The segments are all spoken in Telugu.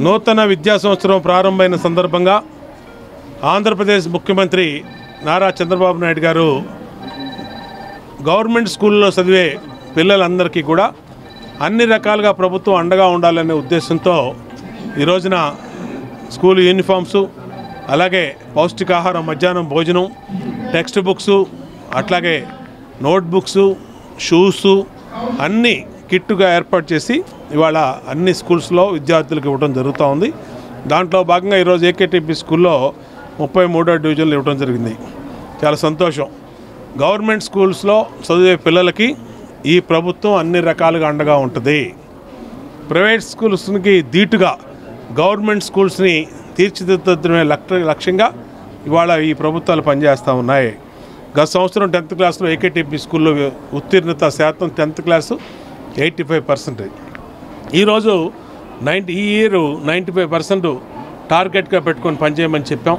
నూతన విద్యా సంవత్సరం ప్రారంభమైన సందర్భంగా ఆంధ్రప్రదేశ్ ముఖ్యమంత్రి నారా చంద్రబాబు నాయుడు గారు గవర్నమెంట్ స్కూల్లో చదివే పిల్లలందరికీ కూడా అన్ని రకాలుగా ప్రభుత్వం అండగా ఉండాలనే ఉద్దేశంతో ఈ రోజున స్కూల్ యూనిఫామ్స్, అలాగే పౌష్టికాహారం, మధ్యాహ్నం భోజనం, టెక్స్ట్ బుక్స్, అట్లాగే నోట్బుక్స్, షూస్ అన్నీ కిట్టుగా ఏర్పాటు చేసి ఇవాళ అన్ని స్కూల్స్లో విద్యార్థులకు ఇవ్వడం జరుగుతూ ఉంది. దాంట్లో భాగంగా ఈరోజు ఏకేటీపీ స్కూల్లో 33వ డివిజన్లు ఇవ్వడం జరిగింది. చాలా సంతోషం. గవర్నమెంట్ స్కూల్స్లో చదివే పిల్లలకి ఈ ప్రభుత్వం అన్ని రకాలుగా అండగా ఉంటుంది. ప్రైవేట్ స్కూల్స్కి ధీటుగా గవర్నమెంట్ స్కూల్స్ని తీర్చిదిద్దడమే లక్ష్యంగా ఇవాళ ఈ ప్రభుత్వాలు పనిచేస్తూ ఉన్నాయి. గత సంవత్సరం 10th క్లాస్లో ఏకేటీపీ స్కూల్లో ఉత్తీర్ణత శాతం 10th క్లాసు 85%. ఈరోజు ఈ ఇయర్ 95% టార్గెట్గా పెట్టుకొని పనిచేయమని చెప్పాం.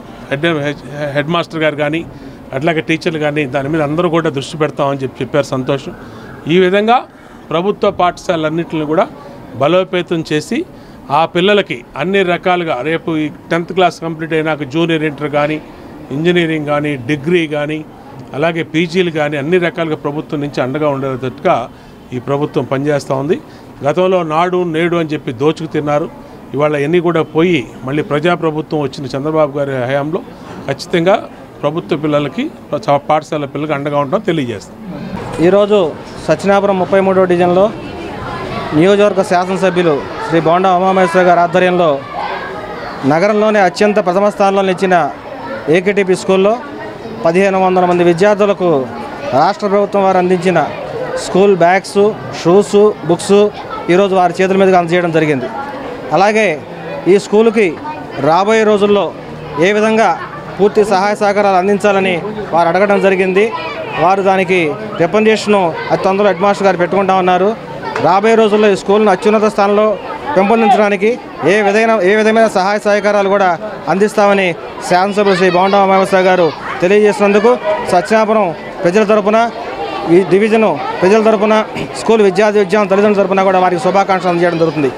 హెడ్ మాస్టర్ గారు కానీ అట్లాగే టీచర్లు కానీ దాని మీద అందరూ కూడా దృష్టి పెడతామని చెప్పారు. సంతోషం. ఈ విధంగా ప్రభుత్వ పాఠశాలన్నింటిని కూడా బలోపేతం చేసి ఆ పిల్లలకి అన్ని రకాలుగా రేపు ఈ 10th క్లాస్ కంప్లీట్ అయినాక జూనియర్ ఇంటర్ కానీ, ఇంజనీరింగ్ కానీ, డిగ్రీ కానీ, అలాగే పీజీలు కానీ అన్ని రకాలుగా ప్రభుత్వం నుంచి అండగా ఉండేటట్టుగా ఈ ప్రభుత్వం పనిచేస్తూ ఉంది. గతంలో నాడు నేడు అని చెప్పి దోచుకు తిన్నారు. ఇవాళ ఎన్ని కూడా పోయి మళ్ళీ ప్రజాప్రభుత్వం వచ్చిన చంద్రబాబు గారి హయాంలో ఖచ్చితంగా ప్రభుత్వ పిల్లలకి, పాఠశాల పిల్లలకి అండగా ఉండడం తెలియజేస్తాం. ఈరోజు సత్యనాపురం 33వ డివిజన్లో నియోజకవర్గ శాసనసభ్యులు శ్రీ బోండా ఉమామహేశ్వర గారి ఆధ్వర్యంలో నగరంలోనే అత్యంత ప్రథమ స్థానంలో నిలిచిన ఏకేటీపీ స్కూల్లో 1500 మంది విద్యార్థులకు రాష్ట్ర ప్రభుత్వం వారు అందించిన స్కూల్ బ్యాగ్స్, షూస్, బుక్స్ ఈరోజు వారి చేతుల మీదుగా అందజేయడం జరిగింది. అలాగే ఈ స్కూలుకి రాబోయే రోజుల్లో ఏ విధంగా పూర్తి సహాయ సహకారాలు అందించాలని వారు అడగడం జరిగింది. వారు దానికి రికమెండేషను అతి తొందరలో హెడ్ మాస్టర్ గారు పెట్టుకుంటా ఉన్నారు. రాబోయే రోజుల్లో ఈ స్కూల్ను అత్యున్నత స్థానంలో పెంపొందించడానికి ఏ విధమైన సహాయ సహకారాలు కూడా అందిస్తామని శాసనసభ్యులు శ్రీ బోండా ఉమామహేశ్వర గారు తెలియజేసినందుకు సత్యనాపురం ప్రజల తరపున, ఈ డివిజను ప్రజల తరపున, స్కూల్ విద్యార్థుల తల్లిదండ్రుల తరపున కూడా వారికి శుభాకాంక్షలు అందజేయడం జరుగుతుంది.